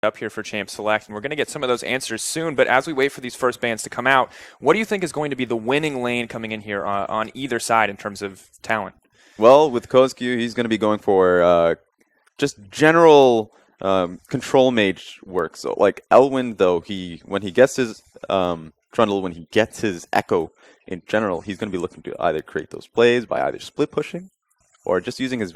up here for Champ Select, and we're going to get some of those answers soon. But as we wait for these first bands to come out, what do you think is going to be the winning lane coming in here on either side in terms of talent? Well, with Kozq, he's going to be going for just general control mage work. So, like Elwyn, though, when he gets his Trundle, when he gets his Echo in general, he's going to be looking to either create those plays by either split pushing or just using his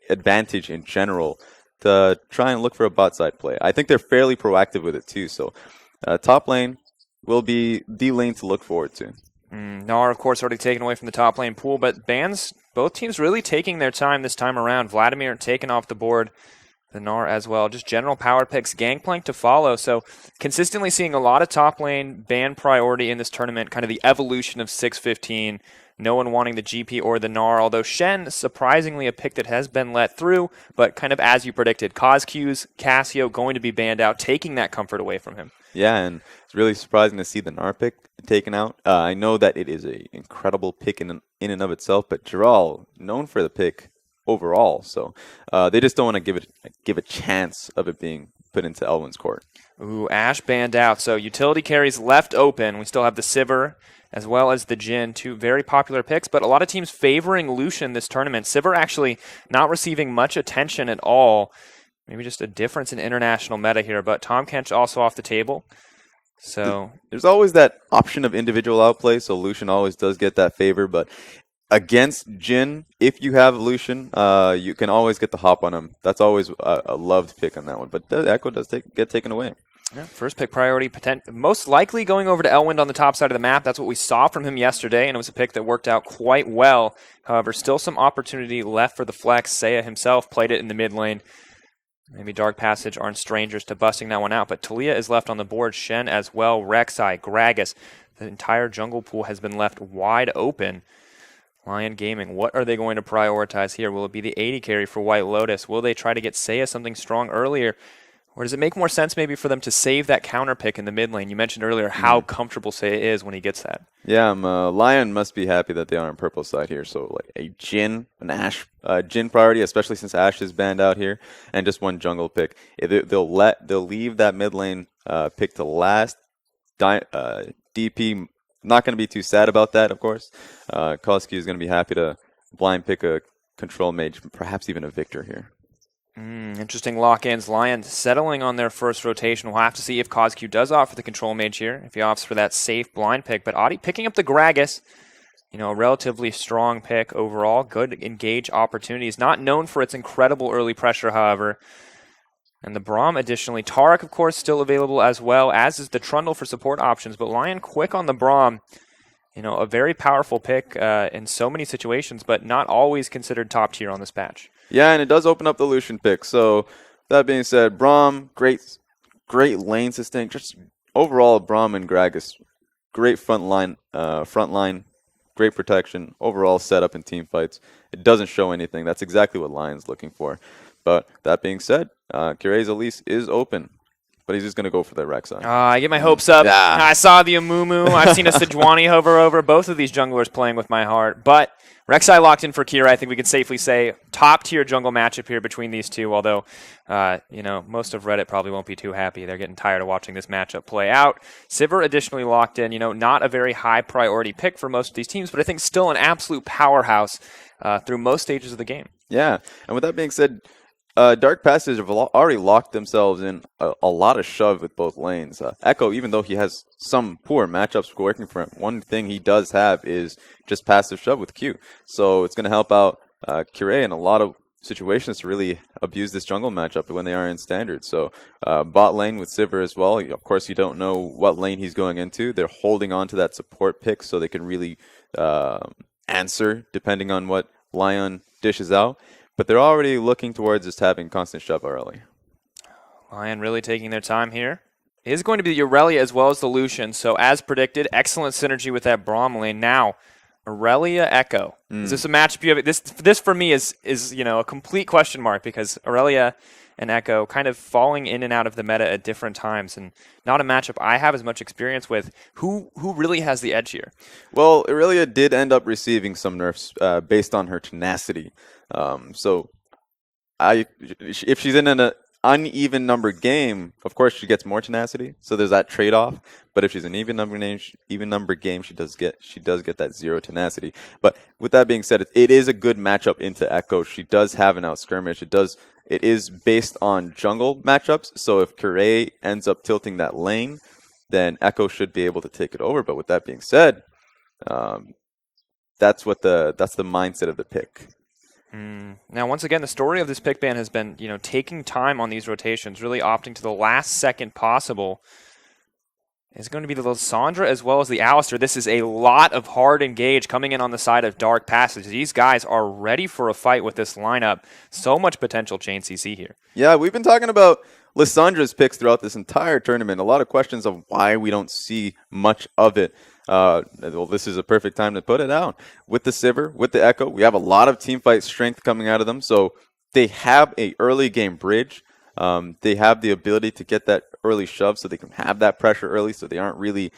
advantage in general to try and look for a bot side play. I think they're fairly proactive with it too. So, top lane will be the lane to look forward to. Gnar, of course, already taken away from the top lane pool, but bans, both teams really taking their time this time around. Vladimir taken off the board, the Gnar as well. Just general power picks, Gangplank to follow. So consistently seeing a lot of top lane ban priority in this tournament, kind of the evolution of 6-15. No one wanting the GP or the Gnar, although Shen, surprisingly a pick that has been let through, but kind of as you predicted, Kozq's Cassio going to be banned out, taking that comfort away from him. Yeah, and it's really surprising to see the Gnar pick taken out. I know that it is an incredible pick in and of itself, but Giral, known for the pick overall, so they just don't want to give a chance of it being put into Elwyn's court. Ooh, Ashe banned out, so utility carries left open. We still have the Sivir as well as the Jhin, two very popular picks, but a lot of teams favoring Lucian this tournament. Sivir actually not receiving much attention at all. Maybe just a difference in international meta here, but Tahm Kench also off the table. So there's always that option of individual outplay, so Lucian always does get that favor, but against Jhin, if you have Lucian, you can always get the hop on him. That's always a loved pick on that one, but the Echo does get taken away. Yeah, first pick priority, most likely going over to Elwind on the top side of the map. That's what we saw from him yesterday, and it was a pick that worked out quite well. However, still some opportunity left for the flex. Seiya himself played it in the mid lane. Maybe Dark Passage aren't strangers to busting that one out, but Taliyah is left on the board, Shen as well, Rek'Sai, Gragas. The entire jungle pool has been left wide open. Lyon Gaming, what are they going to prioritize here? Will it be the 80 carry for White Lotus? Will they try to get Seiya something strong earlier? Or does it make more sense maybe for them to save that counter pick in the mid lane? You mentioned earlier how comfortable Seiya is when he gets that. Yeah, Lyon must be happy that they are on purple side here. So like a Jhin, an Ashe, Jhin priority, especially since Ashe is banned out here, and just one jungle pick. They'll leave that mid lane pick to last. DP not going to be too sad about that, of course. Kozq is going to be happy to blind pick a control mage, perhaps even a Victor here. Interesting lock-ins. Lion settling on their first rotation. We'll have to see if Kozq does offer the control mage here, if he opts for that safe blind pick. But Audi picking up the Gragas, a relatively strong pick overall. Good engage opportunities. Not known for its incredible early pressure, however. And the Braum additionally. Taric, of course, still available as well, as is the Trundle for support options. But Lion quick on the Braum. A very powerful pick in so many situations, but not always considered top tier on this patch. Yeah, and it does open up the Lucian pick. So that being said, Braum, great lane sustain. Just overall, Braum and Gragas, great front line, great protection. Overall setup in team fights. It doesn't show anything. That's exactly what Lion's looking for. But that being said, Curé's Elise is open. But he's just going to go for the Rek'Sai. I get my hopes up. Yeah. I saw the Amumu. I've seen a Sejuani hover over. Both of these junglers playing with my heart. But Rek'Sai locked in for Kira. I think we could safely say top-tier jungle matchup here between these two, although, most of Reddit probably won't be too happy. They're getting tired of watching this matchup play out. Sivir additionally locked in. Not a very high-priority pick for most of these teams, but I think still an absolute powerhouse through most stages of the game. Yeah, and with that being said, Dark Passage have already locked themselves in a lot of shove with both lanes. Echo, even though he has some poor matchups working for him, one thing he does have is just passive shove with Q. So it's going to help out Curé in a lot of situations to really abuse this jungle matchup when they are in standard. So bot lane with Sivir as well. Of course, you don't know what lane he's going into. They're holding on to that support pick so they can really answer depending on what Lyon dishes out. But they're already looking towards just having constant shove early. Lion really taking their time here. It is going to be the Aurelia as well as the Lucian. So as predicted, excellent synergy with that Braum lane. Now, Aurelia Echo. Is this a matchup you have? This for me is a complete question mark because Aurelia and Echo kind of falling in and out of the meta at different times and not a matchup I have as much experience with. Who really has the edge here? Well, Aurelia did end up receiving some nerfs based on her tenacity. So if she's in uneven number game, of course she gets more tenacity. So there's that trade-off. But if she's an even number game, she does get that 0 tenacity. But with that being said, it is a good matchup into Echo. She does have an out skirmish. It is based on jungle matchups. So if Curé ends up tilting that lane, then Echo should be able to take it over. But with that being said, that's the mindset of the pick. Now, once again, the story of this pick ban has been, taking time on these rotations, really opting to the last second possible. It's going to be the Lysandra as well as the Alistair. This is a lot of hard engage coming in on the side of Dark Passage. These guys are ready for a fight with this lineup. So much potential chain CC here. Yeah, we've been talking about Lysandra's picks throughout this entire tournament. A lot of questions of why we don't see much of it. Well, this is a perfect time to put it out. With the Sivir, with the Echo, we have a lot of teamfight strength coming out of them. So they have a early game bridge. They have the ability to get that early shove so they can have that pressure early so they aren't really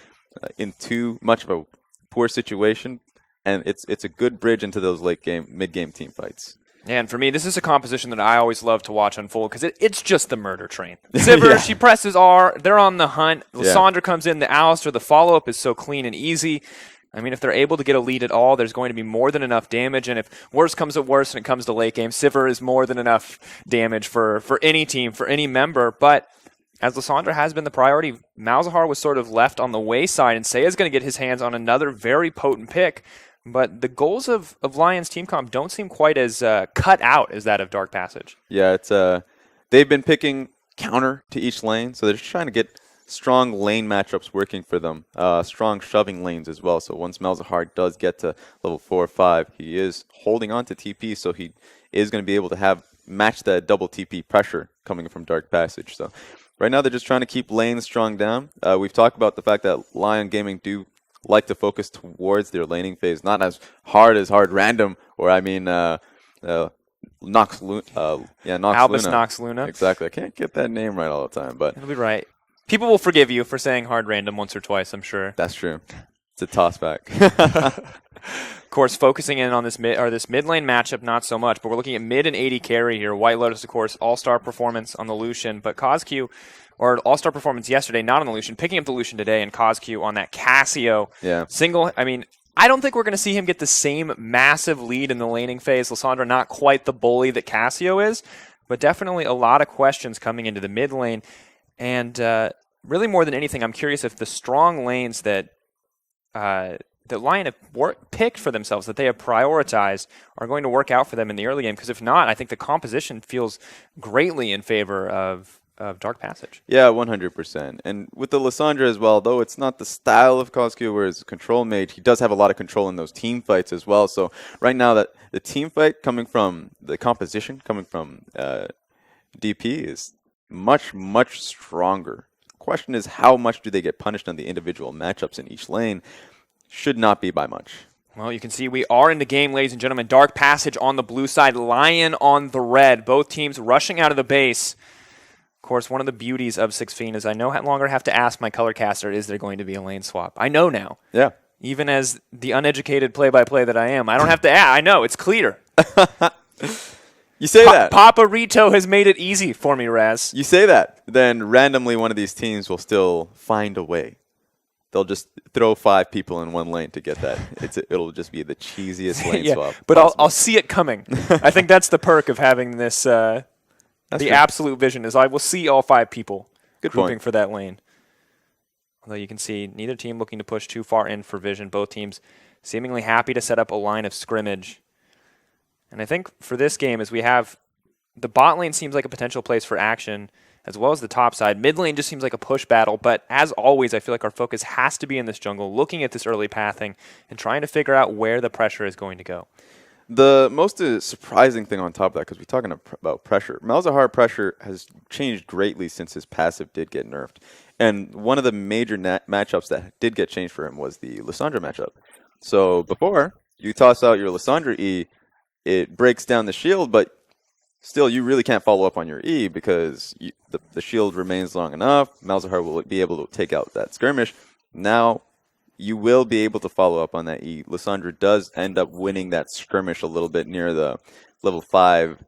in too much of a poor situation. And it's a good bridge into those mid-game team fights. Yeah, and for me, this is a composition that I always love to watch unfold because it's just the murder train. Sivir, she presses R, they're on the hunt. Lysandra comes in, the Alistair, the follow-up is so clean and easy. I mean, if they're able to get a lead at all, there's going to be more than enough damage. And if worse comes to worse and it comes to late game, Sivir is more than enough damage for any team, for any member. But as Lysandra has been the priority, Malzahar was sort of left on the wayside, and Seiya's going to get his hands on another very potent pick. But the goals of Lion's team comp don't seem quite as cut out as that of Dark Passage. Yeah, it's they've been picking counter to each lane, so they're just trying to get strong lane matchups working for them. Strong shoving lanes as well. So once Malzahar does get to level 4 or 5, he is holding on to TP, so he is going to be able to match that double TP pressure coming from Dark Passage. So right now they're just trying to keep lanes strong down. We've talked about the fact that Lion Gaming do like to focus towards their laning phase, not as hard random, or Nox Luna. Albus Nox Luna. Exactly. I can't get that name right all the time, but it'll be right. People will forgive you for saying hard random once or twice, I'm sure. That's true. It's a toss back. Of course, focusing in on this mid lane matchup, not so much, but we're looking at mid and AD carry here. White Lotus, of course, all-star performance on the Lucian, but CosQ, or all-star performance yesterday, not on the Lucian, picking up the Lucian today, and CosQ on that Cassio single. I mean, I don't think we're going to see him get the same massive lead in the laning phase. Lysandra not quite the bully that Cassio is, but definitely a lot of questions coming into the mid lane. And really more than anything, I'm curious if the strong lanes that Lion have picked for themselves, that they have prioritized, are going to work out for them in the early game. Because if not, I think the composition feels greatly in favor of Dark Passage. Yeah, 100%. And with the Lysandra as well, though it's not the style of CosQ where it's control mage, he does have a lot of control in those team fights as well. So right now, that the team fight coming from the composition, coming from DP is much, much stronger. The question is, how much do they get punished on the individual matchups in each lane? Should not be by much. Well, you can see we are in the game, ladies and gentlemen. Dark Passage on the blue side, Lion on the red. Both teams rushing out of the base. Of course, one of the beauties of 16 is I no longer have to ask my color caster, is there going to be a lane swap? I know now. Yeah. Even as the uneducated play-by-play that I am, I don't have to ask. I know, it's clear. You say that. Papa Rito has made it easy for me, Raz. You say that. Then randomly one of these teams will still find a way. They'll just throw 5 people in one lane to get that. It'll just be the cheesiest lane swap. But I'll see it coming. I think that's the perk of having this. The absolute vision is I will see all 5 people grouping for that lane. Although you can see neither team looking to push too far in for vision. Both teams seemingly happy to set up a line of scrimmage. And I think for this game, as we have the bot lane seems like a potential place for action, as well as the top side. Mid lane just seems like a push battle, but as always, I feel like our focus has to be in this jungle, looking at this early pathing and trying to figure out where the pressure is going to go. The most surprising thing on top of that, because we're talking about pressure, Malzahar pressure has changed greatly since his passive did get nerfed. And one of the major matchups that did get changed for him was the Lysandra matchup. So before, you toss out your Lysandra E, it breaks down the shield, but still you really can't follow up on your E because the shield remains long enough. Malzahar will be able to take out that skirmish. Now you will be able to follow up on that E. Lysandra does end up winning that skirmish a little bit near the level 5,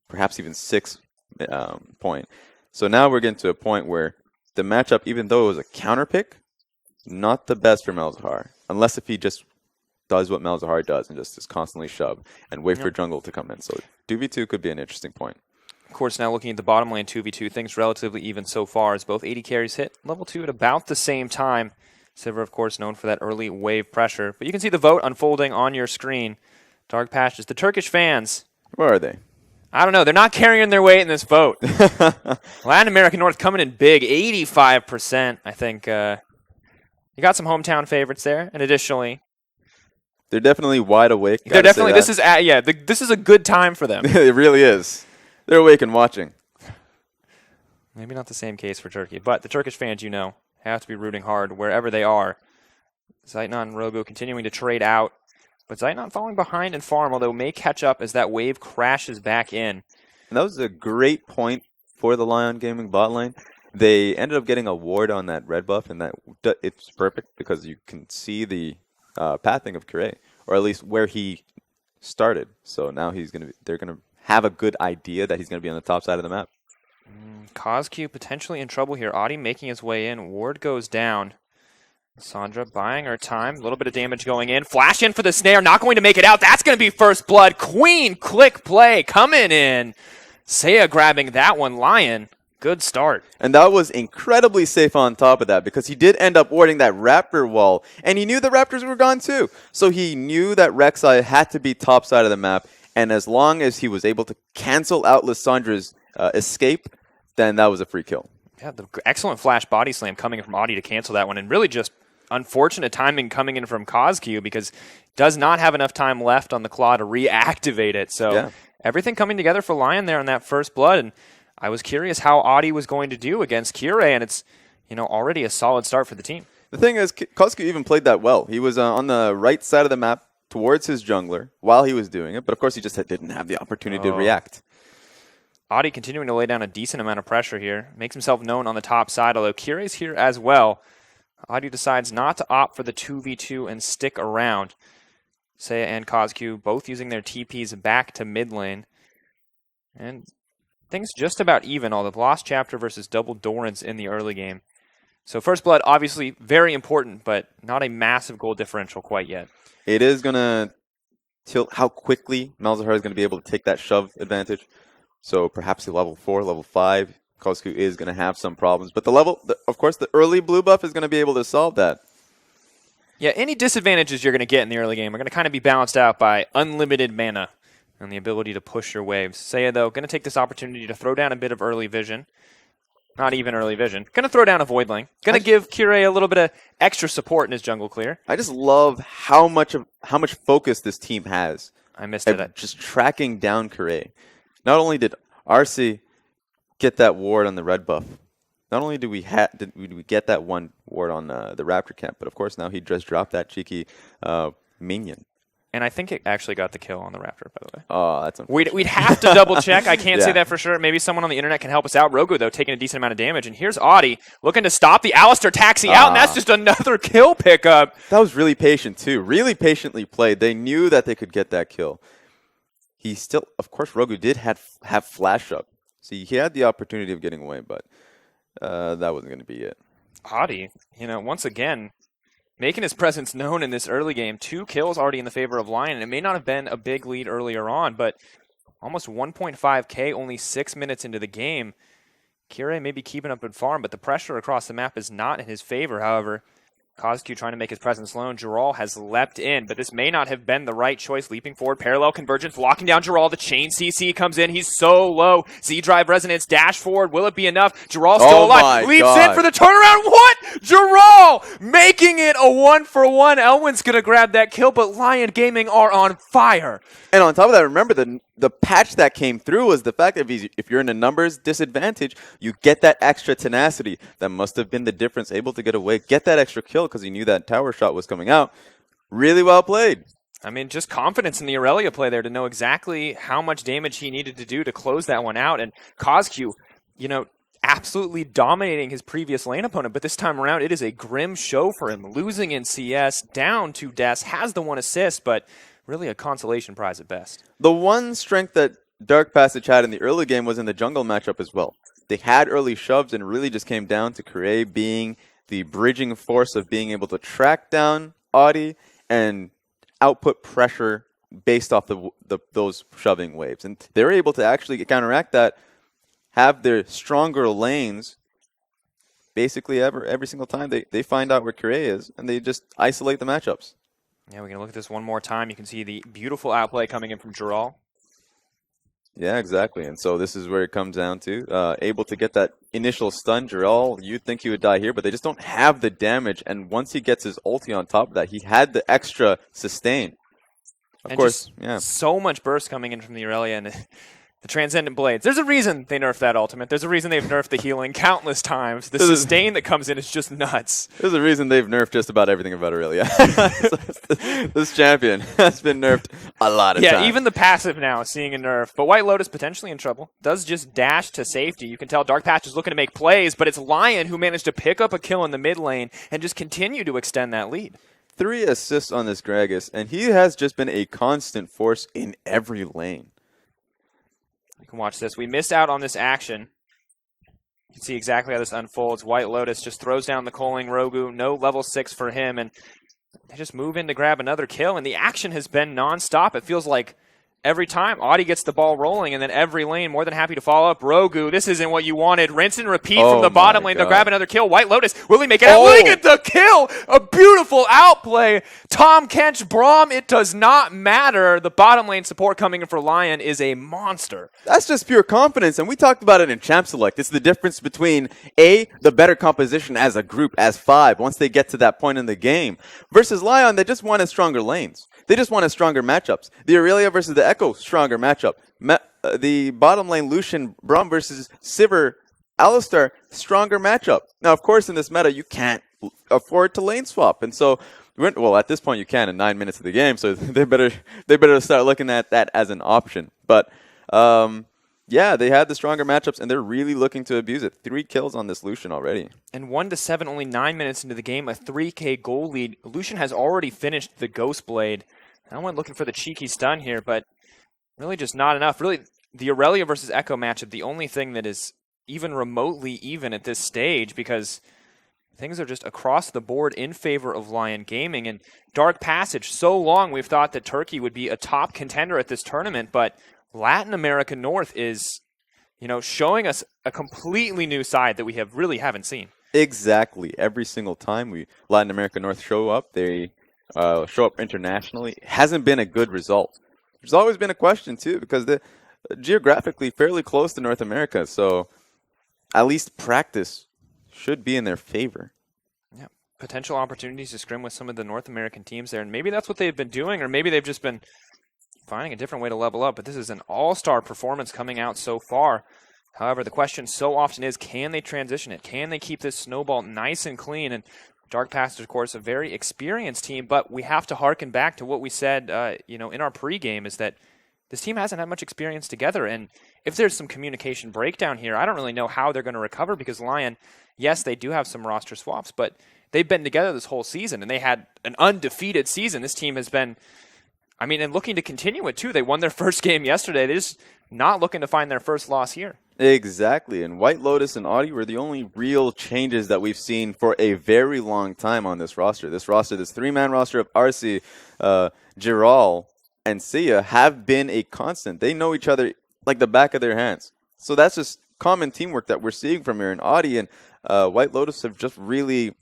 perhaps even 6 point. So now we're getting to a point where the matchup, even though it was a counter pick, not the best for Malzahar, unless if he just does what Malzahar does and just constantly shove and wait for jungle to come in. So 2v2 could be an interesting point. Of course, now looking at the bottom lane 2v2, things relatively even so far as both AD carries hit level 2 at about the same time. Sivir, of course, known for that early wave pressure. But you can see the vote unfolding on your screen. Dark Patches, the Turkish fans. Where are they? I don't know. They're not carrying their weight in this vote. Latin America North coming in big, 85%. I think you got some hometown favorites there. And additionally, they're definitely wide awake. They're definitely, this is a good time for them. It really is. They're awake and watching. Maybe not the same case for Turkey, but the Turkish fans, have to be rooting hard wherever they are. Zeitnot and Rogo continuing to trade out. But Zeitnot falling behind in farm, although may catch up as that wave crashes back in. And that was a great point for the Lyon Gaming bot lane. They ended up getting a ward on that red buff, and it's perfect because you can see the pathing of Kure, or at least where he started. So now they're gonna have a good idea that he's gonna be on the top side of the map. KazQ potentially in trouble here. Audi making his way in. Ward goes down. Sandra buying her time. A little bit of damage going in. Flash in for the snare. Not going to make it out. That's going to be first blood. Queen click play coming in. Seiya grabbing that one. Lyon, good start. And that was incredibly safe on top of that because he did end up warding that Raptor wall. And he knew the Raptors were gone too. So he knew that Rek'Sai had to be top side of the map. And as long as he was able to cancel out Lissandra's escape, then that was a free kill. Yeah, the excellent flash body slam coming in from Audi to cancel that one. And really just unfortunate timing coming in from KazQ because does not have enough time left on the claw to reactivate it. So everything coming together for Lyon there on that first blood. And I was curious how Audi was going to do against Kure, and it's already a solid start for the team. The thing is, KazQ even played that well. He was on the right side of the map towards his jungler while he was doing it, but of course he just didn't have the opportunity to react. Audi continuing to lay down a decent amount of pressure here. Makes himself known on the top side, although Kure's here as well. Audi decides not to opt for the 2v2 and stick around. Seiya and KazQ both using their TPs back to mid lane. And things just about even, all the Lost Chapter versus Double Dorans in the early game. So first blood, obviously very important, but not a massive goal differential quite yet. It is going to tilt how quickly Malzahar is going to be able to take that shove advantage. So perhaps at level 4, level 5, KazQ is going to have some problems. But of course, the early blue buff is going to be able to solve that. Yeah, any disadvantages you're going to get in the early game are going to kind of be balanced out by unlimited mana and the ability to push your waves. Seiya, though, going to take this opportunity to throw down a bit of early vision. Not even early vision. Going to throw down a Void Link. Going to give Kure a little bit of extra support in his jungle clear. I just love how much focus this team has. I missed it. Just tracking down Kure. Not only did RC get that ward on the red buff, not only did we get that one ward on the Raptor camp, but of course now he just dropped that cheeky minion. And I think it actually got the kill on the Raptor, by the way. Oh, that's unfortunate. We'd have to double check. I can't say that for sure. Maybe someone on the internet can help us out. Rogo, though, taking a decent amount of damage. And here's Audi looking to stop the Alistar taxi out, and that's just another kill pickup. That was really patient, too. Really patiently played. They knew that they could get that kill. He still, of course, Rogo did have flash up. So he had the opportunity of getting away, but that wasn't going to be it. Audi, once again, making his presence known in this early game. 2 kills already in the favor of Lyon. And it may not have been a big lead earlier on, but almost 1.5k, only 6 minutes into the game. Kure may be keeping up in farm, but the pressure across the map is not in his favor. However, KazQ trying to make his presence known. Jural has leapt in, but this may not have been the right choice. Leaping forward, parallel convergence, locking down Jural. The chain CC comes in. He's so low. Z-Drive resonance, dash forward. Will it be enough? Jural still alive. Leaps in for the turnaround. What? Jural making it a 1-for-1. Elwin's going to grab that kill, but Lyon Gaming are on fire. And on top of that, remember the patch that came through was the fact that if you're in a numbers disadvantage, you get that extra tenacity. That must have been the difference. Able to get away, get that extra kill because he knew that tower shot was coming out. Really well played. I mean, just confidence in the Aurelia play there to know exactly how much damage he needed to do to close that one out. And KazQ, absolutely dominating his previous lane opponent, but this time around, it is a grim show for him. Losing in CS, down 2 deaths, has the 1 assist, but really a consolation prize at best. The one strength that Dark Passage had in the early game was in the jungle matchup as well. They had early shoves and really just came down to Correa being the bridging force of being able to track down Audi and output pressure based off those shoving waves. And they were able to actually counteract that, have their stronger lanes basically every single time they find out where Correa is, and they just isolate the matchups. Yeah, we're going to look at this one more time. You can see the beautiful outplay coming in from Giral. Yeah, exactly. And so this is where it comes down to. Able to get that initial stun, Giral, you'd think he would die here, but they just don't have the damage. And once he gets his ulti on top of that, he had the extra sustain. Of course, yeah. So much burst coming in from the Aurelia and the Transcendent Blades. There's a reason they nerfed that ultimate. There's a reason they've nerfed the healing countless times. The sustain that comes in is just nuts. There's a reason they've nerfed just about everything about Aurelia. This champion has been nerfed a lot of times. Yeah, even the passive now is seeing a nerf. But White Lotus potentially in trouble. Does just dash to safety. You can tell Dark Patch is looking to make plays, but it's Lyon who managed to pick up a kill in the mid lane and just continue to extend that lead. 3 assists on this Gragas, and he has just been a constant force in every lane. You can watch this. We missed out on this action. You can see exactly how this unfolds. White Lotus just throws down the Coling Rogu. No level 6 for him, and they just move in to grab another kill, and the action has been nonstop. It feels like every time Audi gets the ball rolling, and then every lane more than happy to follow up. Rogu, this isn't what you wanted. Rinse and repeat from the bottom lane. They'll grab another kill. White Lotus, will he make it out? Look at the kill! A beautiful outplay. Tom Kench, Braum, it does not matter. The bottom lane support coming in for Lyon is a monster. That's just pure confidence, and we talked about it in Champ Select. It's the difference between, A, the better composition as a group, as 5, once they get to that point in the game, versus Lyon, they just wanted stronger lanes. They just wanted stronger matchups. The Aurelia versus the Echo, stronger matchup. The bottom lane Lucian, Braum versus Sivir, Alistar, stronger matchup. Now, of course, in this meta, you can't afford to lane swap. And so, well, at this point, you can in 9 minutes of the game. So they better start looking at that as an option. But, yeah, they had the stronger matchups, and they're really looking to abuse it. 3 kills on this Lucian already. And 1-7, only 9 minutes into the game, a 3K goal lead. Lucian has already finished the Ghost Blade. I went looking for the cheeky stun here, but really just not enough. Really, the Aurelia versus Echo matchup, the only thing that is even remotely even at this stage, because things are just across the board in favor of Lyon Gaming. And Dark Passage, so long we've thought that Turkey would be a top contender at this tournament, but Latin America North is, showing us a completely new side that we haven't seen. Exactly. Every single time Latin America North show up, they show up internationally. It hasn't been a good result. There's always been a question, too, because they're geographically fairly close to North America, so at least practice should be in their favor. Yeah, potential opportunities to scrim with some of the North American teams there, and maybe that's what they've been doing, or maybe they've just been finding a different way to level up, but this is an all-star performance coming out so far. However, the question so often is, can they transition it? Can they keep this snowball nice and clean? And Dark Passage, of course, a very experienced team, but we have to harken back to what we said, in our pregame, is that this team hasn't had much experience together. And if there's some communication breakdown here, I don't really know how they're going to recover, because Lyon, yes, they do have some roster swaps, but they've been together this whole season, and they had an undefeated season. This team has been, and looking to continue it, too. They won their first game yesterday. They're just not looking to find their first loss here. Exactly, and White Lotus and Audi were the only real changes that we've seen for a very long time on this roster. This 3-man roster of RC, Giral, and Sia have been a constant. They know each other like the back of their hands. So that's just common teamwork that we're seeing from here. And Audi and White Lotus have just really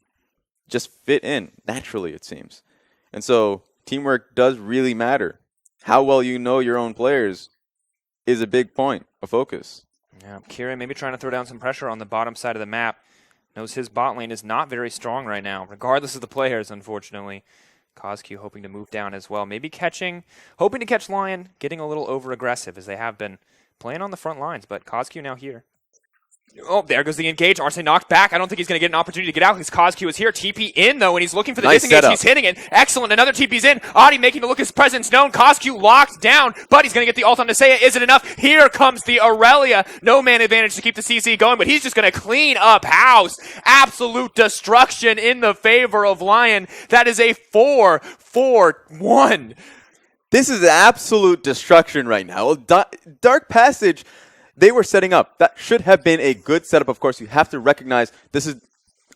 fit in naturally, it seems. And so teamwork does really matter. How well you know your own players is a big point of focus. Yeah, Kieran maybe trying to throw down some pressure on the bottom side of the map. Knows his bot lane is not very strong right now, regardless of the players, unfortunately. CosQ hoping to move down as well. Maybe hoping to catch Lyon, getting a little over-aggressive, as they have been playing on the front lines, but CosQ now here. Oh, there goes the engage. Arsene knocked back. I don't think he's going to get an opportunity to get out because CosQ is here. TP in, though, and he's looking for the nice disengage. setup. He's hitting it. Excellent. Another TP's in. Audi making to look his presence known. CosQ locked down, but he's going to get the ult on Nisea. Is it enough? Here comes the Aurelia. No man advantage to keep the CC going, but he's just going to clean up house. Absolute destruction in the favor of Lyon. That is a 4-4-1. This is absolute destruction right now. Dark Passage, they were setting up. That should have been a good setup. Of course, you have to recognize this is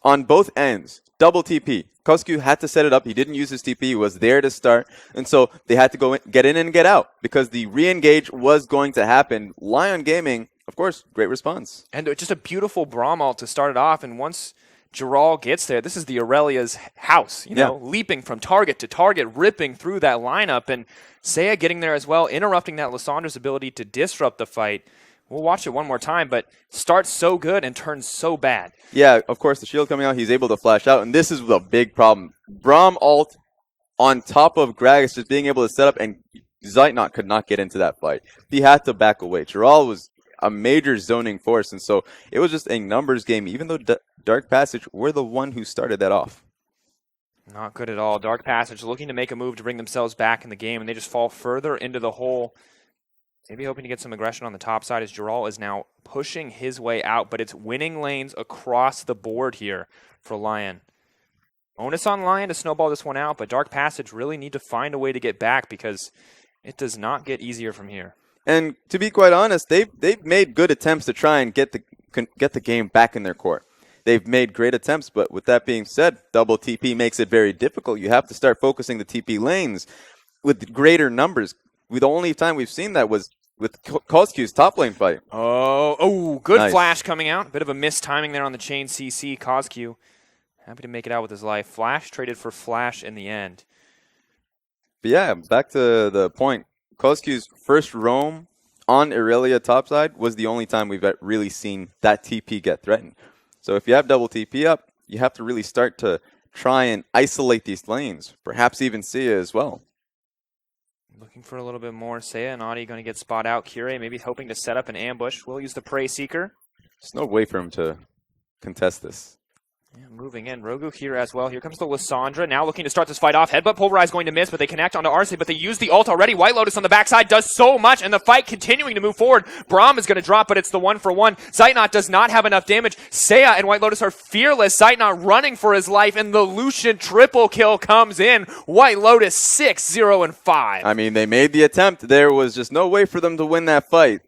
on both ends. Double TP. Koskyu had to set it up. He didn't use his TP. He was there to start. And so they had to go get in and get out because the re-engage was going to happen. Lyon Gaming, of course, great response. And just a beautiful Braum ult to start it off. And once Giral gets there, this is the Aurelia's house, leaping from target to target, ripping through that lineup. And Seiya getting there as well, interrupting that Lissandra's ability to disrupt the fight. We'll watch it one more time, but starts so good and turns so bad. Yeah, of course, the shield coming out, he's able to flash out, and this is the big problem. Braum ult on top of Gragas just being able to set up, and Zeitnot could not get into that fight. He had to back away. Giral was a major zoning force, and so it was just a numbers game, even though Dark Passage were the one who started that off. Not good at all. Dark Passage looking to make a move to bring themselves back in the game, and they just fall further into the hole. Maybe hoping to get some aggression on the top side as Giral is now pushing his way out, but it's winning lanes across the board here for Lyon. Onus on Lyon to snowball this one out, but Dark Passage really need to find a way to get back because it does not get easier from here. And to be quite honest, they've made good attempts to try and get the game back in their court. They've made great attempts, but with that being said, double TP makes it very difficult. You have to start focusing the TP lanes with greater numbers. The only time we've seen that was with Koskyu's top lane fight. Oh, good Nice. flash coming out. Bit of a missed timing there on the chain CC. Koskyu happy to make it out with his life. Flash traded for Flash in the end. But yeah, back to the point. Koskyu's first roam on Irelia topside was the only time we've really seen that TP get threatened. So if you have double TP up, you have to really start to try and isolate these lanes. Perhaps even Seiya as well. Looking for a little bit more. Seiya and Audi going to get spot out. Kure maybe hoping to set up an ambush. We'll use the Prey Seeker. There's no way for him to contest this. Yeah, moving in. Rogu here as well. Here comes the Lissandra. Now looking to start this fight off. Headbutt Pulverize going to miss, but they connect onto Arce, but they use the ult already. White Lotus on the backside does so much, and the fight continuing to move forward. Braum is going to drop, but it's the 1-for-1. Zeitnot does not have enough damage. Seiya and White Lotus are fearless. Zeitnot running for his life, and the Lucian triple kill comes in. White Lotus 6-0-5. I mean, they made the attempt. There was just no way for them to win that fight.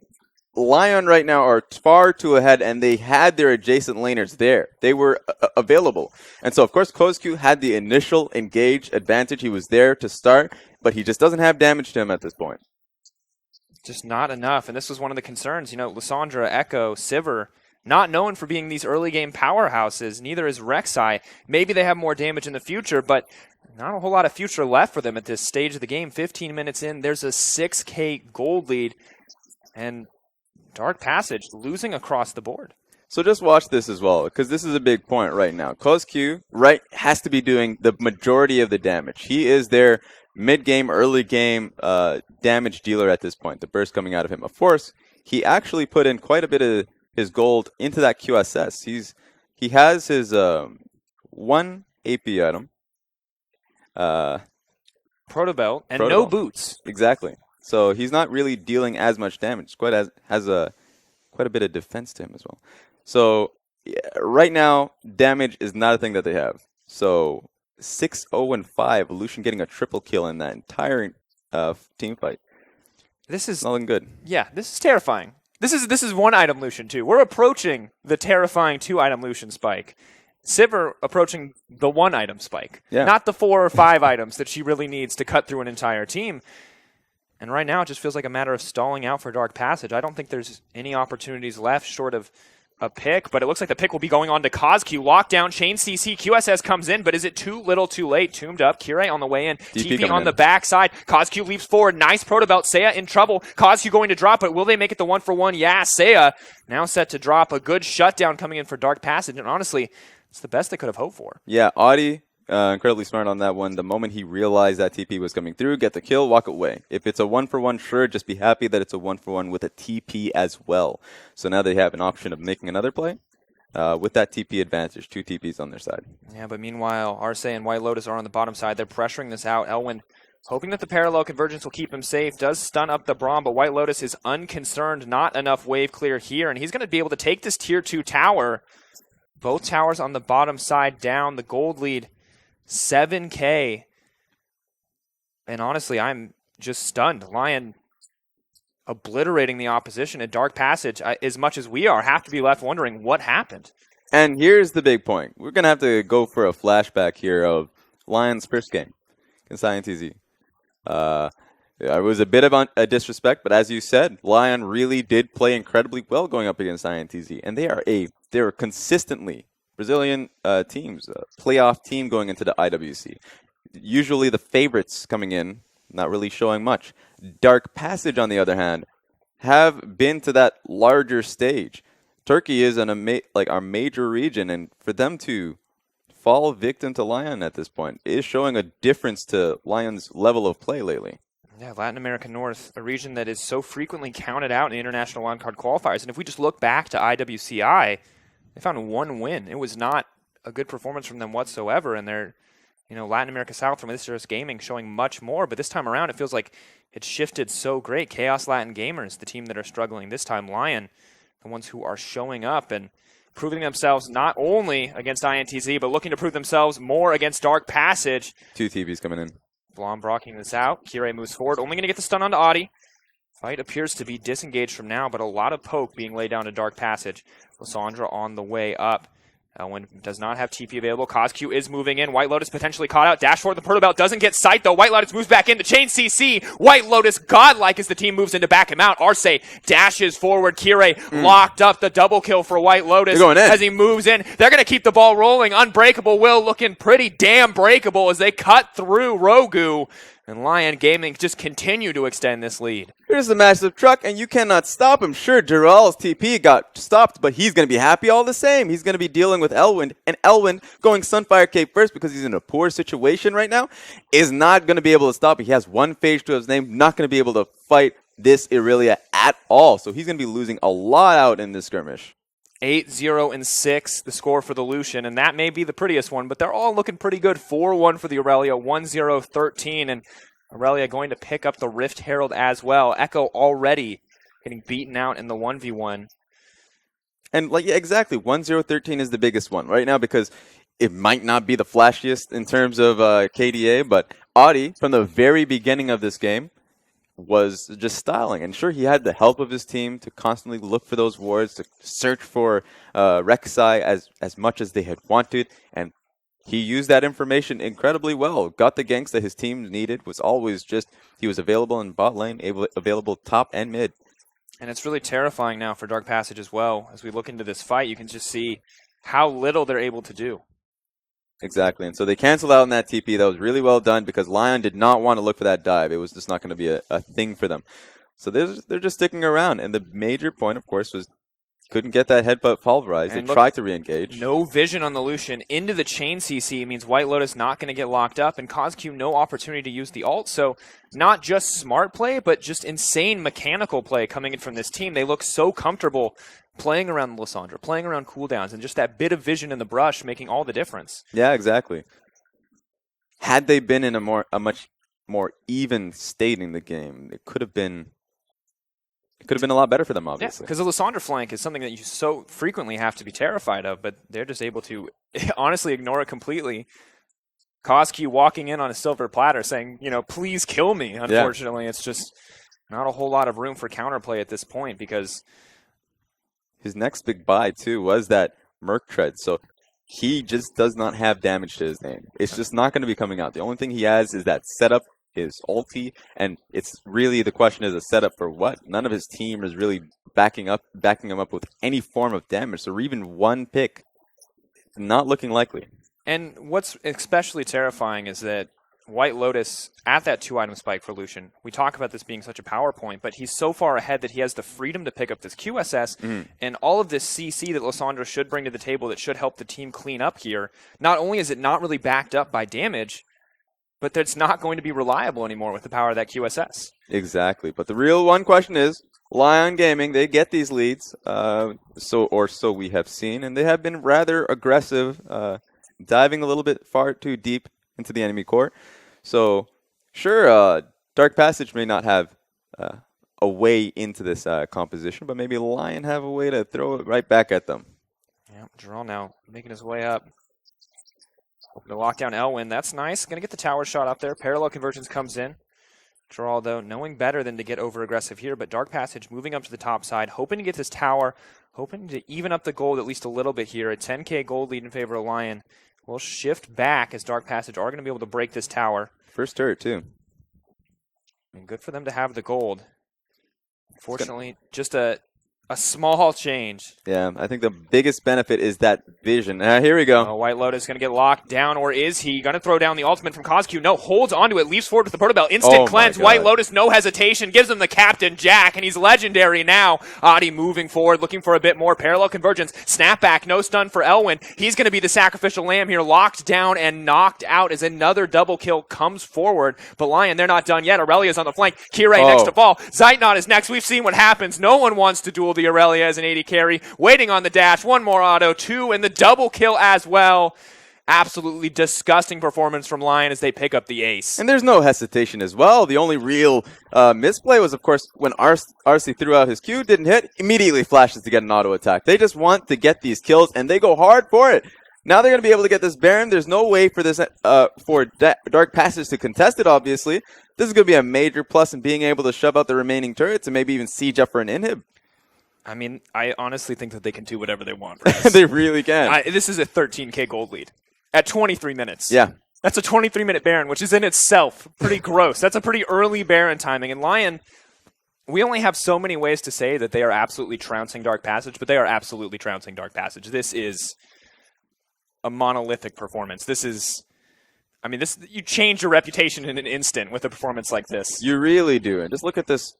Lyon right now are far too ahead, and they had their adjacent laners there. They were available. And so, of course, Koskyu had the initial engage advantage. He was there to start, but he just doesn't have damage to him at this point. Just not enough, and this was one of the concerns. Lissandra, Echo, Sivir, not known for being these early game powerhouses. Neither is Rek'Sai. Maybe they have more damage in the future, but not a whole lot of future left for them at this stage of the game. 15 minutes in, there's a 6K gold lead, and Dark Passage losing across the board. So just watch this as well, because this is a big point right now. Koskyu, has to be doing the majority of the damage. He is their mid-game, early-game damage dealer at this point, the burst coming out of him. Of course, he actually put in quite a bit of his gold into that QSS. He has his one AP item. Proto Belt and Proto no Belt. boots. Exactly. So he's not really dealing as much damage. Quite a bit of defense to him as well. So right now, damage is not a thing that they have. So 6-0-5, Lucian getting a triple kill in that entire team fight. This is nothing good. Yeah, this is terrifying. This is one item Lucian too. We're approaching the terrifying 2-item Lucian spike. Sivir approaching the 1-item spike. Yeah. Not the 4 or 5 items that she really needs to cut through an entire team. And right now, it just feels like a matter of stalling out for Dark Passage. I don't think there's any opportunities left short of a pick, but it looks like the pick will be going on to Koskyu. Lockdown, chain CC, QSS comes in, but is it too little too late? Tombed up, Kure on the way in, TP on the backside. Koskyu leaps forward, nice proto belt. Seiya in trouble. Koskyu going to drop, but will they make it the 1-for-1? Yeah, Seiya now set to drop. A good shutdown coming in for Dark Passage, and honestly, it's the best they could have hoped for. Yeah, Audi, incredibly smart on that one. The moment he realized that TP was coming through, get the kill, walk away. If it's a 1-for-1, sure, just be happy that it's a 1-for-1 with a TP as well. So now they have an option of making another play with that TP advantage. 2 TPs on their side. Yeah, but meanwhile, Arce and White Lotus are on the bottom side. They're pressuring this out. Elwyn, hoping that the parallel convergence will keep him safe, does stun up the Braum, but White Lotus is unconcerned. Not enough wave clear here, and he's going to be able to take this tier 2 tower. Both towers on the bottom side down. The gold lead 7K. And honestly, I'm just stunned. Lyon obliterating the opposition. A Dark Passage, as much as we are, have to be left wondering what happened. And here's the big point. We're going to have to go for a flashback here of Lion's first game against INTZ. It was a bit of a disrespect, but as you said, Lyon really did play incredibly well going up against INTZ. And they're consistently Brazilian teams, playoff team going into the IWC. Usually the favorites coming in, not really showing much. Dark Passage, on the other hand, have been to that larger stage. Turkey is our major region, and for them to fall victim to Lyon at this point is showing a difference to Lyon's level of play lately. Yeah, Latin America North, a region that is so frequently counted out in international wild card qualifiers. And if we just look back to IWCI, they found one win. It was not a good performance from them whatsoever, and they're, Latin America South from This Year's Gaming showing much more. But this time around, it feels like it's shifted so great. Chaos Latin Gamers, the team that are struggling this time. Lyon, the ones who are showing up and proving themselves not only against INTZ, but looking to prove themselves more against Dark Passage. 2 TVs coming in. Blom blocking this out. Kire moves forward. Only going to get the stun onto Audi. Fight appears to be disengaged from now, but a lot of poke being laid down to Dark Passage. Lysandra on the way up. Elwin does not have TP available. CosQ is moving in. White Lotus potentially caught out. Dash forward the Proto Belt doesn't get sight, though. White Lotus moves back in. The chain CC. White Lotus godlike as the team moves in to back him out. Arce dashes forward. Kire locked up. The double kill for White Lotus as he moves in. They're going to keep the ball rolling. Unbreakable Will looking pretty damn breakable as they cut through Rogu. And Lyon Gaming just continue to extend this lead. Here's the massive truck, and you cannot stop him. Sure, Jarrell's TP got stopped, but he's going to be happy all the same. He's going to be dealing with Elwin, and Elwin going Sunfire Cape first because he's in a poor situation right now is not going to be able to stop it. He has one phase to his name, not going to be able to fight this Irelia at all. So he's going to be losing a lot out in this skirmish. 8-0-6, the score for the Lucian, and that may be the prettiest one, but they're all looking pretty good. 4-1 for the Aurelia, 1-0-13, and Aurelia going to pick up the Rift Herald as well. Echo already getting beaten out in the 1v1. And exactly, 1-0-13 is the biggest one right now because it might not be the flashiest in terms of KDA, but Audi, from the very beginning of this game, was just styling. And sure, he had the help of his team to constantly look for those wards, to search for Rek'Sai as much as they had wanted. And he used that information incredibly well. Got the ganks that his team needed. Was always he was available in bot lane, available top and mid. And it's really terrifying now for Dark Passage as well. As we look into this fight, you can just see how little they're able to do. Exactly, and so they canceled out on that TP. That was really well done because Lyon did not want to look for that dive. It was just not going to be a thing for them. So they're just sticking around, and the major point, of course, was couldn't get that headbutt pulverized. They tried to re-engage. No vision on the Lucian into the chain CC means White Lotus not going to get locked up, and CosQ no opportunity to use the ult. So not just smart play, but just insane mechanical play coming in from this team. They look so comfortable playing around Lysandra, playing around cooldowns, and just that bit of vision in the brush making all the difference. Yeah, exactly. Had they been in a much more even state in the game, it could have been a lot better for them, obviously. Yeah, because the Lysandra flank is something that you so frequently have to be terrified of, but they're just able to honestly ignore it completely. CosQ walking in on a silver platter saying, please kill me. Unfortunately, It's just not a whole lot of room for counterplay at this point because his next big buy, too, was that Merc Tread. So he just does not have damage to his name. It's just not going to be coming out. The only thing he has is that setup, his ulti, and it's really the question is a setup for what? None of his team is really backing him up with any form of damage. So even one pick, not looking likely. And what's especially terrifying is that White Lotus at that 2-item spike for Lucian. We talk about this being such a power point, but he's so far ahead that he has the freedom to pick up this QSS and all of this CC that Lysandra should bring to the table that should help the team clean up here. Not only is it not really backed up by damage, but it's not going to be reliable anymore with the power of that QSS. Exactly. But the real one question is, Lyon Gaming, they get these leads, so we have seen, and they have been rather aggressive, diving a little bit far too deep into the enemy core. So, sure, Dark Passage may not have a way into this composition, but maybe Lyon have a way to throw it right back at them. Yeah, Jarrell now making his way up. Hoping to lock down Elwin. That's nice. Going to get the tower shot up there. Parallel convergence comes in. Draw, though, knowing better than to get over-aggressive here, but Dark Passage moving up to the top side, hoping to get this tower, hoping to even up the gold at least a little bit here. A 10k gold lead in favor of Lyon. We'll shift back as Dark Passage are going to be able to break this tower. First turret, too. And good for them to have the gold. Fortunately, just a small change. Yeah, I think the biggest benefit is that vision. Here we go. White Lotus going to get locked down, or is he going to throw down the ultimate from CosQ? No, holds onto it, leaps forward with the Protobell. Instant cleanse. White Lotus, no hesitation, gives him the Captain Jack, and he's legendary now. Adi moving forward, looking for a bit more. Parallel convergence. Snapback, no stun for Elwin. He's going to be the sacrificial lamb here, locked down and knocked out as another double kill comes forward. But Lyon, they're not done yet. Aurelia's on the flank. Kirei next to fall. Zeitnot is next. We've seen what happens. No one wants to duel the Aurelia as an AD carry. Waiting on the dash. One more auto. Two, and the double kill as well. Absolutely disgusting performance from Lyon as they pick up the ace. And there's no hesitation as well. The only real misplay was, of course, when RC threw out his Q, didn't hit, immediately flashes to get an auto attack. They just want to get these kills, and they go hard for it. Now they're going to be able to get this Baron. There's no way for this for Dark Passage to contest it, obviously. This is going to be a major plus in being able to shove out the remaining turrets and maybe even siege up for an inhib. I mean, I honestly think that they can do whatever they want. They really can. This is a 13k gold lead at 23 minutes. Yeah. That's a 23-minute Baron, which is in itself pretty gross. That's a pretty early Baron timing. And Lyon, we only have so many ways to say that they are absolutely trouncing Dark Passage, but they are absolutely trouncing Dark Passage. This is a monolithic performance. This is... I mean, you change your reputation in an instant with a performance like this. You really do. And just look at this,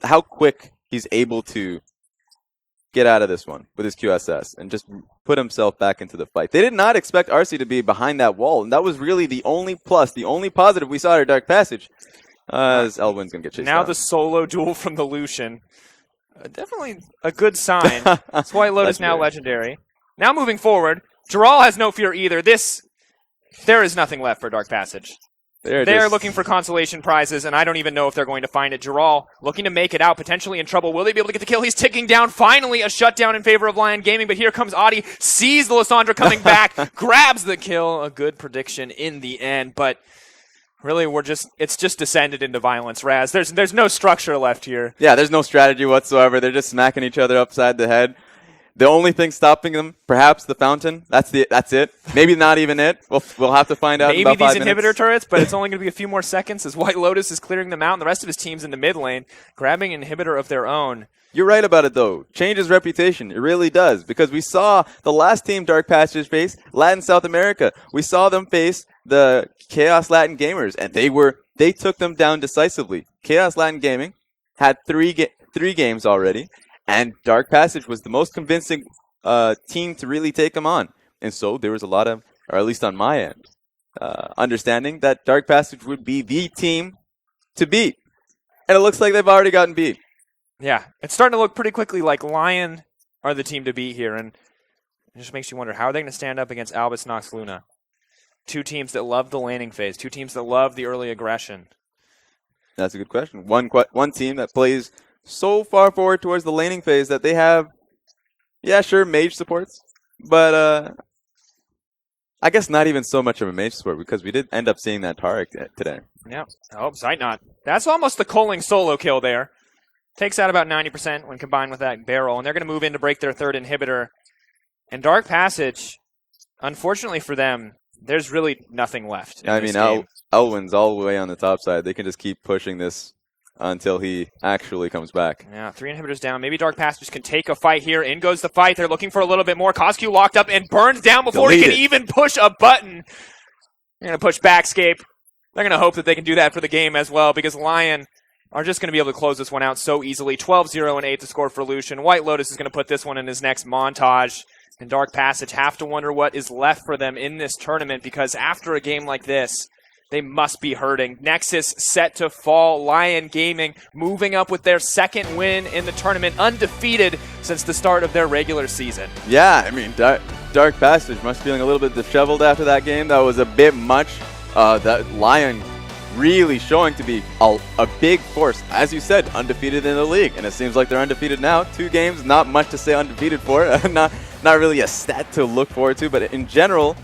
how quick he's able to get out of this one with his QSS and just put himself back into the fight. They did not expect RC to be behind that wall, and that was really the only plus, the only positive we saw at Dark Passage. As Elwin's going to get chased Now down. the solo duel from the Lucian. Definitely a good sign. It's White Lotus now legendary. Now moving forward, Giral has no fear either. There is nothing left for Dark Passage. They are looking for consolation prizes, and I don't even know if they're going to find it. Giral looking to make it out, potentially in trouble. Will they be able to get the kill? He's ticking down. Finally, a shutdown in favor of Lyon Gaming, but here comes Adi, sees the Lissandra coming back, grabs the kill. A good prediction in the end, but really it's just descended into violence, Raz. There's no structure left here. Yeah, there's no strategy whatsoever. They're just smacking each other upside the head. The only thing stopping them, perhaps the fountain. That's it. Maybe not even it. We'll have to find out. Maybe in about 5 these minutes. inhibitor turrets, but it's only going to be a few more seconds as White Lotus is clearing them out, and the rest of his team's in the mid lane, grabbing an inhibitor of their own. You're right about it, though. Changes reputation. It really does. Because we saw the last team Dark Passage face, Latin South America. We saw them face the Chaos Latin Gamers, and they took them down decisively. Chaos Latin Gaming had three games already, and Dark Passage was the most convincing team to really take them on. And so there was a lot of, or at least on my end, understanding that Dark Passage would be the team to beat. And it looks like they've already gotten beat. Yeah, it's starting to look pretty quickly like Lyon are the team to beat here, and it just makes you wonder, how are they going to stand up against Albus Nox Luna? Two teams that love the laning phase, two teams that love the early aggression. That's a good question. One team that plays so far forward towards the laning phase that they have, yeah, sure, mage supports, but I guess not even so much of a mage support because we did end up seeing that Tarek today. Yeah. Oh, Zeitnot. That's almost the Culling solo kill there. Takes out about 90% when combined with that barrel, and they're going to move in to break their third inhibitor. And Dark Passage, unfortunately for them, there's really nothing left in this game. Elwin's all the way on the top side. They can just keep pushing this until he actually comes back. Yeah, 3 inhibitors down. Maybe Dark Passage can take a fight here. In goes the fight. They're looking for a little bit more. CosQ locked up and burned down before he can even push a button. They're going to push Backscape. They're going to hope that they can do that for the game as well, because Lyon are just going to be able to close this one out so easily. 12-0 and 8 to score for Lucian. White Lotus is going to put this one in his next montage. And Dark Passage have to wonder what is left for them in this tournament, because after a game like this, they must be hurting. Nexus set to fall. Lyon Gaming moving up with their second win in the tournament, undefeated since the start of their regular season. Yeah, I mean, Dark Passage must be feeling a little bit disheveled after that game. That was a bit much. That Lyon really showing to be a big force. As you said, undefeated in the league. And it seems like they're undefeated now. 2 games, not much to say undefeated for. not really a stat to look forward to, but in general,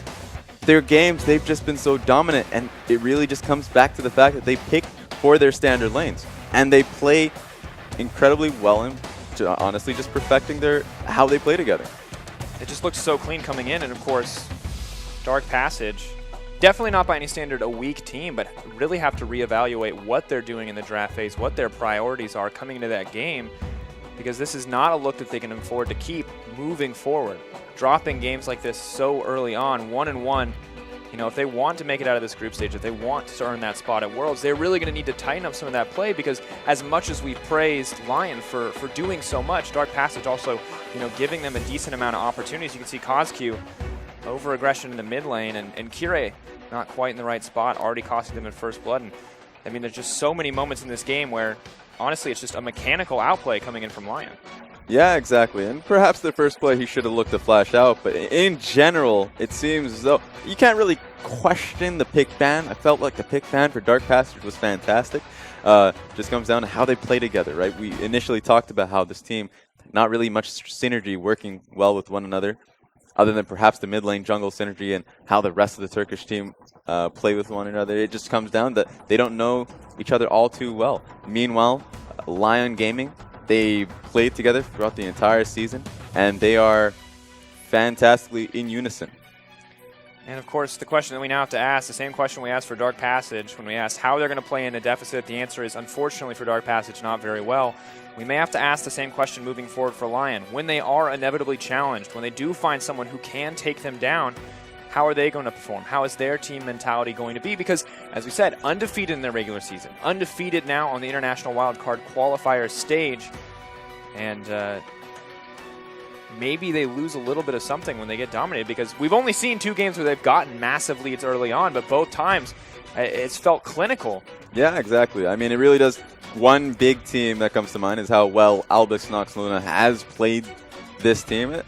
their games, they've just been so dominant, and it really just comes back to the fact that they pick for their standard lanes. And they play incredibly well in honestly just perfecting how they play together. It just looks so clean coming in, and of course, Dark Passage, definitely not by any standard a weak team, but really have to reevaluate what they're doing in the draft phase, what their priorities are coming into that game, because this is not a look that they can afford to keep moving forward. Dropping games like this so early on, 1-1, if they want to make it out of this group stage, if they want to earn that spot at Worlds, they're really going to need to tighten up some of that play, because as much as we've praised Lyon for doing so much, Dark Passage also, giving them a decent amount of opportunities. You can see KazQ over aggression in the mid lane, and Kire not quite in the right spot, already costing them in first blood. And I mean, there's just so many moments in this game where, honestly, it's just a mechanical outplay coming in from Lyon. Yeah, exactly. And perhaps the first play he should have looked to flash out, but in general, it seems as though you can't really question the pick ban. I felt like the pick ban for Dark Passage was fantastic. Just comes down to how they play together, right? We initially talked about how this team, not really much synergy working well with one another, other than perhaps the mid lane jungle synergy and how the rest of the Turkish team play with one another. It just comes down that they don't know each other all too well. Meanwhile, Lyon Gaming, they played together throughout the entire season, and they are fantastically in unison. And of course, the question that we now have to ask, the same question we asked for Dark Passage when we asked how they're going to play in a deficit, the answer is, unfortunately for Dark Passage, not very well. We may have to ask the same question moving forward for Lyon. When they are inevitably challenged, when they do find someone who can take them down, how are they going to perform? How is their team mentality going to be? Because, as we said, undefeated in their regular season, undefeated now on the International Wildcard Qualifier stage, and maybe they lose a little bit of something when they get dominated, because we've only seen 2 games where they've gotten massive leads early on, but both times it's felt clinical. Yeah, exactly. I mean, it really does. One big team that comes to mind is how well Albus Nox Luna has played this team,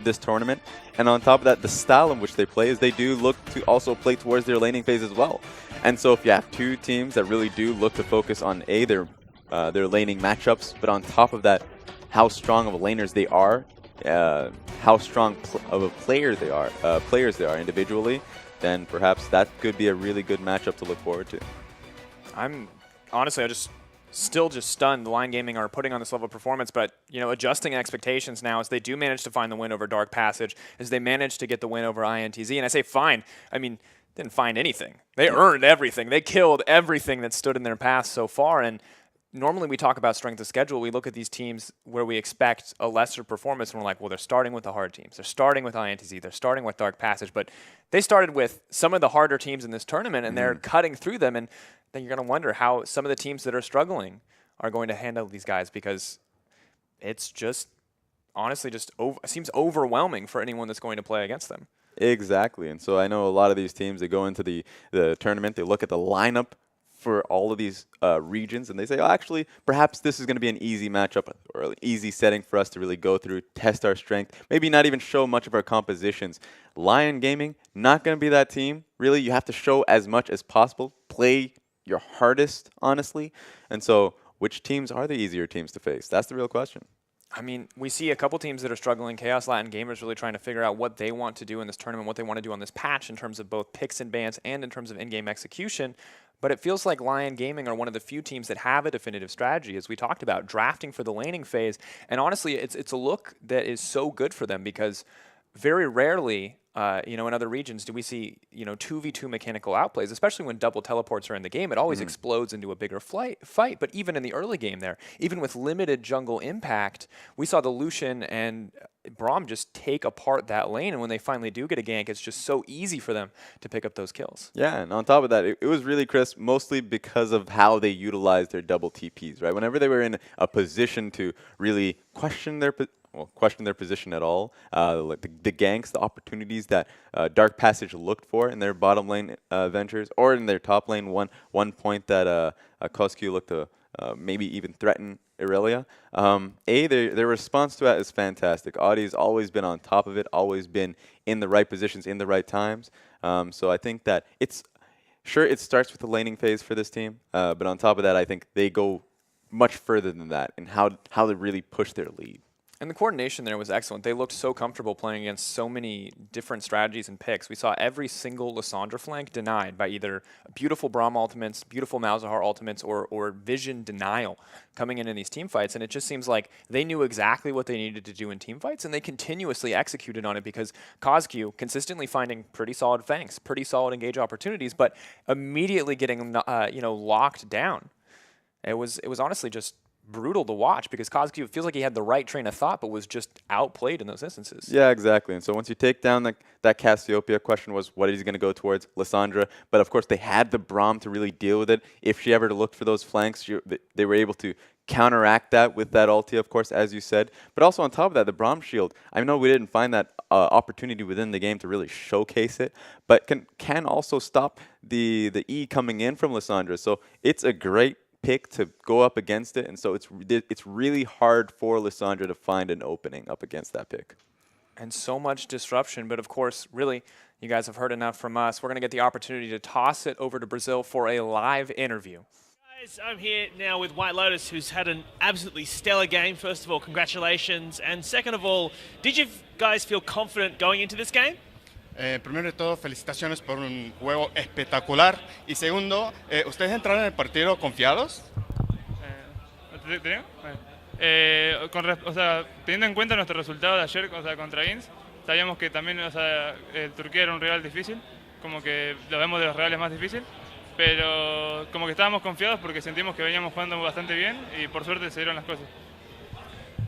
this tournament. And on top of that, the style in which they play is they do look to also play towards their laning phase as well. And so if you have 2 teams that really do look to focus on their laning matchups, but on top of that, how strong of laners they are, how strong of a players they are individually, then perhaps that could be a really good matchup to look forward to. I'm just still stunned the Lyon Gaming are putting on this level of performance, but adjusting expectations now as they do manage to find the win over Dark Passage, as they manage to get the win over INTZ. And I say fine, I mean, didn't find anything. They earned everything. They killed everything that stood in their path so far. And normally we talk about strength of schedule. We look at these teams where we expect a lesser performance, and we're like, well, they're starting with the hard teams. They're starting with INTZ. They're starting with Dark Passage. But they started with some of the harder teams in this tournament, and they're cutting through them. And then you're going to wonder how some of the teams that are struggling are going to handle these guys, because it's just honestly seems overwhelming for anyone that's going to play against them. Exactly. And so I know a lot of these teams, they go into the tournament, they look at the lineup for all of these regions, and they say, oh, actually, perhaps this is going to be an easy matchup or an easy setting for us to really go through, test our strength, maybe not even show much of our compositions. Lyon Gaming, not going to be that team. Really, you have to show as much as possible, play your hardest, honestly. And so which teams are the easier teams to face? That's the real question. I mean, we see a couple teams that are struggling. Chaos Latin Gamers really trying to figure out what they want to do in this tournament, what they want to do on this patch in terms of both picks and bans and in terms of in-game execution. But it feels like Lyon Gaming are one of the few teams that have a definitive strategy, as we talked about, drafting for the laning phase. And honestly, it's a look that is so good for them, because very rarely, in other regions do we see, 2v2 mechanical outplays, especially when double teleports are in the game. It always explodes into a bigger fight. But even in the early game there, even with limited jungle impact, we saw the Lucian and Braum just take apart that lane. And when they finally do get a gank, it's just so easy for them to pick up those kills. Yeah, and on top of that, it was really crisp, mostly because of how they utilized their double TPs, right? Whenever they were in a position to really question their position at all, like the ganks, the opportunities that Dark Passage looked for in their bottom lane ventures, or in their top lane, one point that KazQ looked to maybe even threaten Irelia. Their response to that is fantastic. Audi's always been on top of it, always been in the right positions, in the right times. So I think that it starts with the laning phase for this team, but on top of that, I think they go much further than that in how they really push their lead. And the coordination there was excellent. They looked so comfortable playing against so many different strategies and picks. We saw every single Lysandra flank denied by either beautiful Braum ultimates, beautiful Malzahar ultimates, or vision denial coming in these team fights. And it just seems like they knew exactly what they needed to do in team fights, and they continuously executed on it because COSQ consistently finding pretty solid fangs, pretty solid engage opportunities, but immediately getting locked down. It was honestly just brutal to watch because COSQ feels like he had the right train of thought but was just outplayed in those instances. Yeah, exactly. And so once you take down that Cassiopeia, question was what is he going to go towards? Lysandra. But of course they had the Braum to really deal with it. If she ever looked for those flanks, they were able to counteract that with that ulti, of course, as you said. But also on top of that, the Braum shield, I know we didn't find that opportunity within the game to really showcase it, but can also stop the E coming in from Lysandra. So it's a great pick to go up against it, and so it's really hard for Lysandra to find an opening up against that pick. And so much disruption, but of course, really, you guys have heard enough from us. We're going to get the opportunity to toss it over to Brazil for a live interview. Guys, I'm here now with White Lotus, who's had an absolutely stellar game. First of all, congratulations. And second of all, did you guys feel confident going into this game? Primero de todo, felicitaciones por un juego espectacular. Y segundo, ¿ustedes entraron en el partido confiados? Teniendo en cuenta nuestro resultado de ayer contra Ins, sabíamos que también Turquía era un rival difícil, como que lo vemos de los rivales más difíciles, pero como que estábamos confiados porque sentimos que veníamos jugando bastante bien y por suerte se dieron las cosas.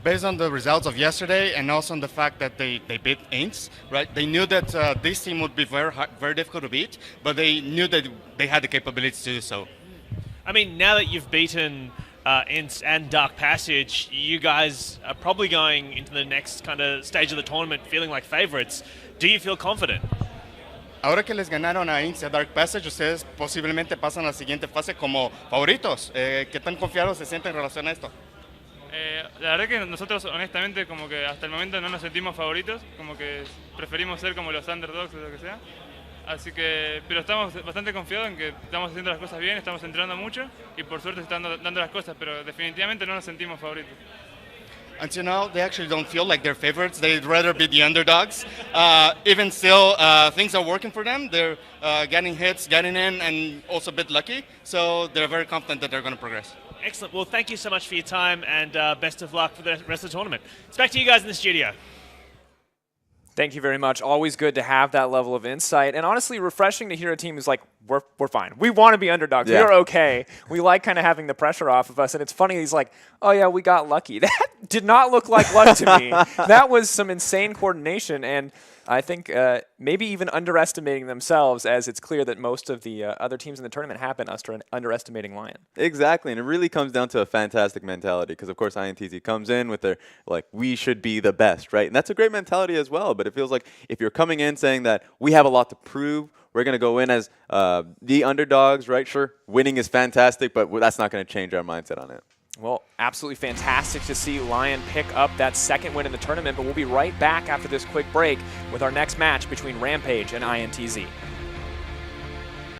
Based on the results of yesterday and also on the fact that they beat Aints, right? They knew that this team would be very difficult to beat, but they knew that they had the capabilities to do so. I mean, now that you've beaten Ints and Dark Passage, you guys are probably going into the next kind of stage of the tournament feeling like favorites. Do you feel confident? Ahora que les ganaron a Ints y a Dark Passage, ustedes posiblemente pasan a la siguiente fase como favoritos. ¿Qué tan confiados se sienten en relación a esto? La verdad que nosotros honestamente como que hasta el momento no nos sentimos favoritos, como que preferimos ser como los underdogs o lo que sea. Así que, pero estamos bastante confiados en que estamos haciendo las cosas bien, estamos entrenando mucho y por suerte están dando las cosas, pero definitivamente no nos sentimos favoritos. Until now, they actually don't feel like they're favorites. They'd rather be the underdogs. Even still, things are working for them. They're getting hits, getting in, and also a bit lucky. So they're very confident that they're going to progress. Excellent. Well, thank you so much for your time, and best of luck for the rest of the tournament. It's back to you guys in the studio. Thank you very much. Always good to have that level of insight, and honestly refreshing to hear a team who's like, we're fine. We want to be underdogs. Yeah. We're okay. We like kind of having the pressure off of us, and it's funny. He's like, oh yeah, we got lucky. That did not look like luck to me. That was some insane coordination, and I think maybe even underestimating themselves, as it's clear that most of the other teams in the tournament have been underestimating Lyon. Exactly, and it really comes down to a fantastic mentality because, of course, INTZ comes in with their, like, we should be the best, right? And that's a great mentality as well, but it feels like if you're coming in saying that we have a lot to prove, we're going to go in as the underdogs, right? Sure, winning is fantastic, but that's not going to change our mindset on it. Well, absolutely fantastic to see Lyon pick up that second win in the tournament, but we'll be right back after this quick break with our next match between Rampage and INTZ.